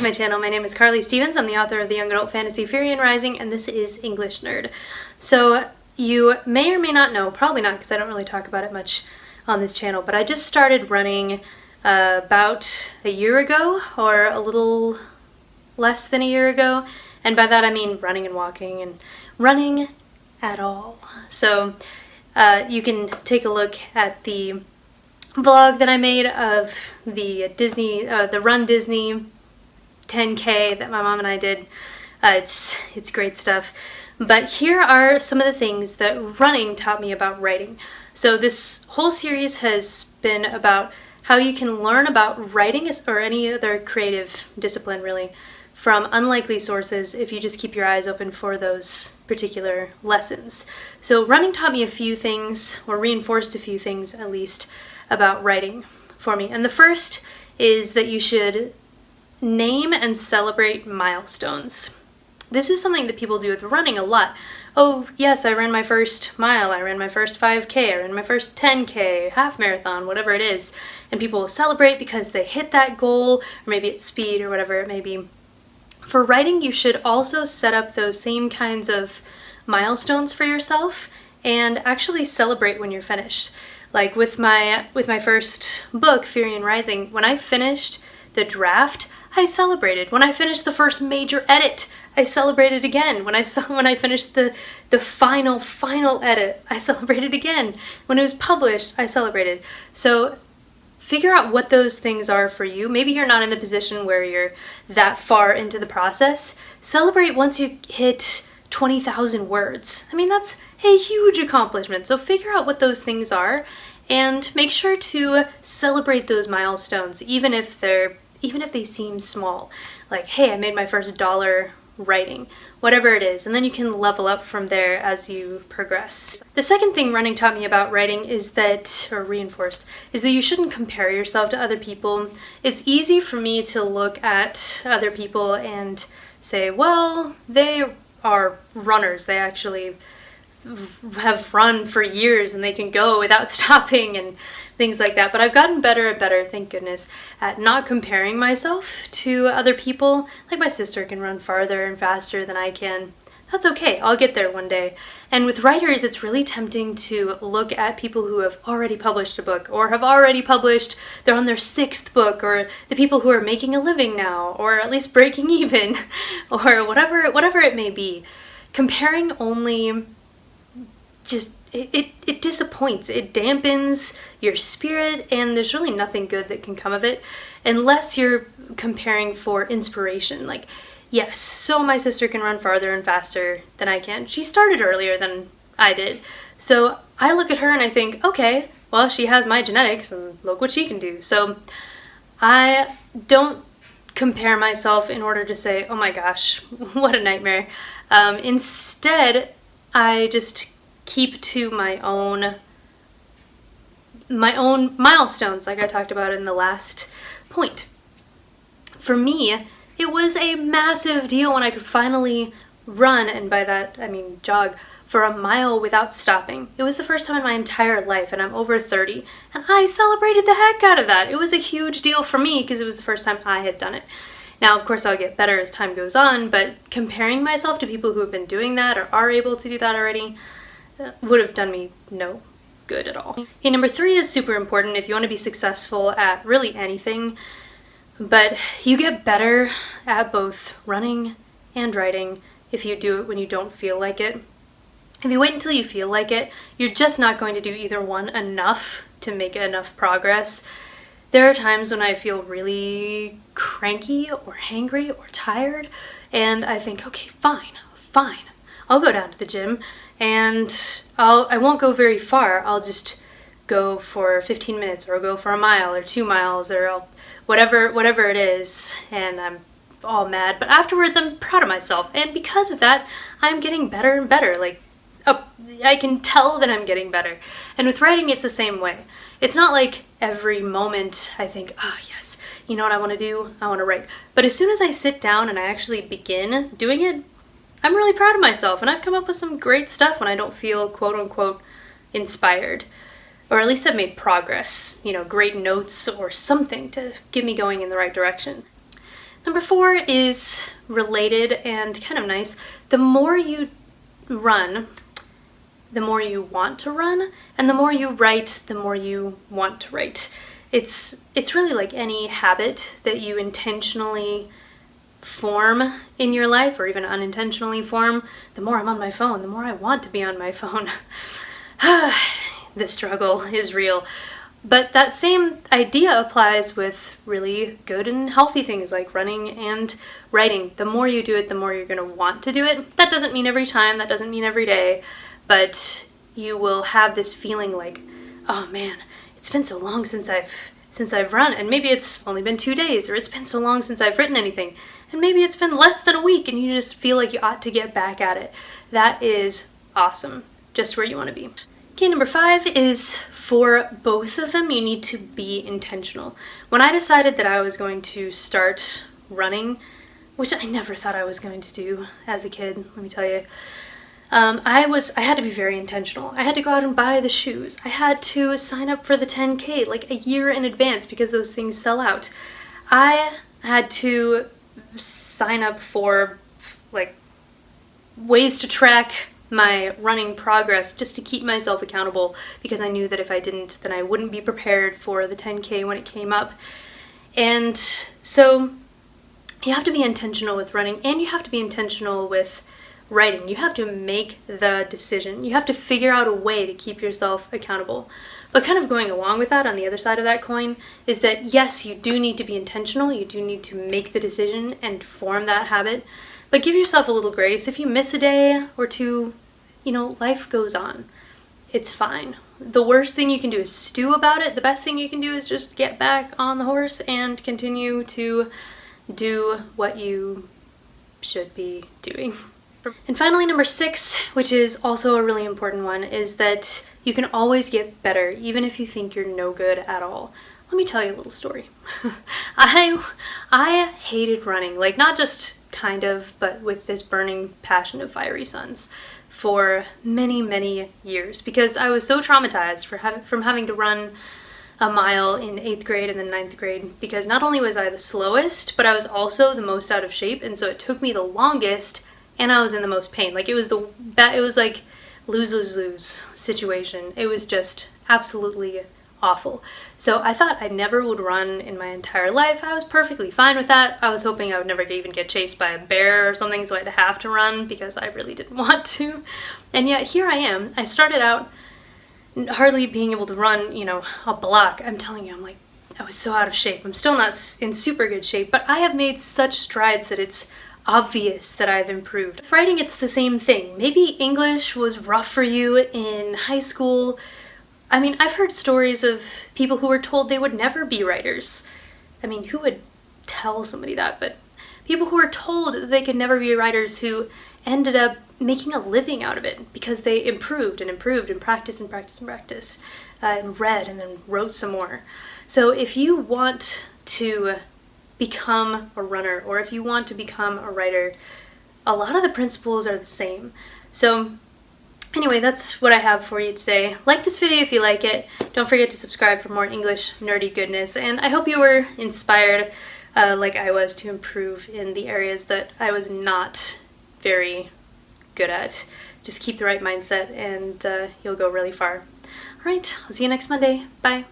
to my channel. My name is Carly Stevens. I'm the author of the young adult fantasy Firian Rising, and this is English Nerd. So you may or may not know, probably not because I don't really talk about it much on this channel, but I just started running about a year ago, or a little less than a year ago, and by that I mean running and walking and running at all. So you can take a look at the vlog that I made of the Run Disney 10K that my mom and I did. It's great stuff. But here are some of the things that running taught me about writing. So this whole series has been about how you can learn about writing or any other creative discipline really from unlikely sources if you just keep your eyes open for those particular lessons. So running taught me a few things, or reinforced a few things at least, about writing for me. And the first is that you should name and celebrate milestones. This is something that people do with running a lot. Oh yes, I ran my first mile, I ran my first 5K, I ran my first 10K, half marathon, whatever it is. And people will celebrate because they hit that goal, or maybe it's speed or whatever it may be. For writing, you should also set up those same kinds of milestones for yourself and actually celebrate when you're finished. Like with my first book, Firian Rising, when I finished the draft, I celebrated. When I finished the first major edit, I celebrated again. When I finished the final edit, I celebrated again. When it was published, I celebrated. So figure out what those things are for you. Maybe you're not in the position where you're that far into the process. Celebrate once you hit 20,000 words. I mean, that's a huge accomplishment. So figure out what those things are and make sure to celebrate those milestones, even if they seem small. Like, hey, I made my first $1 writing, whatever it is, and then you can level up from there as you progress. The second thing running taught me about writing is that, or reinforced, is that you shouldn't compare yourself to other people. It's easy for me to look at other people and say, well, they are runners. They actually have run for years and they can go without stopping and things like that. But I've gotten better and better, thank goodness, at not comparing myself to other people. Like my sister can run farther and faster than I can. That's okay, I'll get there one day. And with writers, it's really tempting to look at people who have already published a book, or have already published, they're on their 6th book, or the people who are making a living now, or at least breaking even, or whatever it may be. Comparing only just, it disappoints, it dampens your spirit, and there's really nothing good that can come of it unless you're comparing for inspiration. Like, yes, so my sister can run farther and faster than I can. She started earlier than I did. So I look at her and I think, okay, well, she has my genetics and look what she can do. So I don't compare myself in order to say, oh my gosh, what a nightmare. Instead, I just keep to my own milestones, like I talked about in the last point. For me, it was a massive deal when I could finally run, and by that I mean jog, for a mile without stopping. It was the first time in my entire life, and I'm over 30, and I celebrated the heck out of that. It was a huge deal for me because it was the first time I had done it. Now, of course, I'll get better as time goes on, but comparing myself to people who have been doing that or are able to do that already would have done me no good at all. Okay, number 3 is super important if you want to be successful at really anything, but you get better at both running and writing if you do it when you don't feel like it. If you wait until you feel like it, you're just not going to do either one enough to make enough progress. There are times when I feel really cranky or hangry or tired, and I think, okay, fine, I'll go down to the gym, and I won't go very far. I'll just go for 15 minutes, or I'll go for a mile or 2 miles, or whatever it is, and I'm all mad. But afterwards, I'm proud of myself, and because of that, I'm getting better and better. Like, I can tell that I'm getting better. And with writing, it's the same way. It's not like every moment I think, oh yes, you know what I want to do? I want to write. But as soon as I sit down and I actually begin doing it, I'm really proud of myself, and I've come up with some great stuff when I don't feel quote-unquote inspired. Or at least I've made progress, great notes or something to get me going in the right direction. Number 4 is related and kind of nice. The more you run, the more you want to run, and the more you write, the more you want to write. It's really like any habit that you intentionally form in your life, or even unintentionally form. The more I'm on my phone, the more I want to be on my phone. The struggle is real. But that same idea applies with really good and healthy things like running and writing. The more you do it, the more you're going to want to do it. That doesn't mean every time, that doesn't mean every day, but you will have this feeling like, oh man, it's been so long since I've run, and maybe it's only been 2 days, or it's been so long since I've written anything, and maybe it's been less than a week, and you just feel like you ought to get back at it. That is awesome. Just where you want to be. Okay, number 5 is for both of them, you need to be intentional. When I decided that I was going to start running, which I never thought I was going to do as a kid, let me tell you, I had to be very intentional. I had to go out and buy the shoes. I had to sign up for the 10K like a year in advance because those things sell out. I had to sign up for like ways to track my running progress just to keep myself accountable, because I knew that if I didn't, then I wouldn't be prepared for the 10K when it came up. And so you have to be intentional with running, and you have to be intentional with writing. You have to make the decision. You have to figure out a way to keep yourself accountable. But kind of going along with that, on the other side of that coin, is that yes, you do need to be intentional. You do need to make the decision and form that habit. But give yourself a little grace. If you miss a day or two, life goes on. It's fine. The worst thing you can do is stew about it. The best thing you can do is just get back on the horse and continue to do what you should be doing. And finally, number 6, which is also a really important one, is that you can always get better, even if you think you're no good at all. Let me tell you a little story. I hated running, like not just kind of, but with this burning passion of fiery suns for many, many years, because I was so traumatized from having to run a mile in 8th grade and then 9th grade, because not only was I the slowest, but I was also the most out of shape, and so it took me the longest, and I was in the most pain. Like it was like lose-lose-lose situation. It was just absolutely awful. So I thought I never would run in my entire life. I was perfectly fine with that. I was hoping I would never even get chased by a bear or something, so I'd have to run because I really didn't want to. And yet here I am. I started out hardly being able to run, a block. I'm telling you, I was so out of shape. I'm still not in super good shape, but I have made such strides that it's obvious that I've improved. With writing, it's the same thing. Maybe English was rough for you in high school. I mean, I've heard stories of people who were told they would never be writers. I mean, who would tell somebody that? But people who were told that they could never be writers who ended up making a living out of it because they improved and improved and practiced and practiced and practiced and read and then wrote some more. So if you want to become a runner, or if you want to become a writer, a lot of the principles are the same. So anyway, that's what I have for you today. Like this video if you like it. Don't forget to subscribe for more English nerdy goodness, and I hope you were inspired like I was to improve in the areas that I was not very good at. Just keep the right mindset and you'll go really far. Alright, I'll see you next Monday. Bye.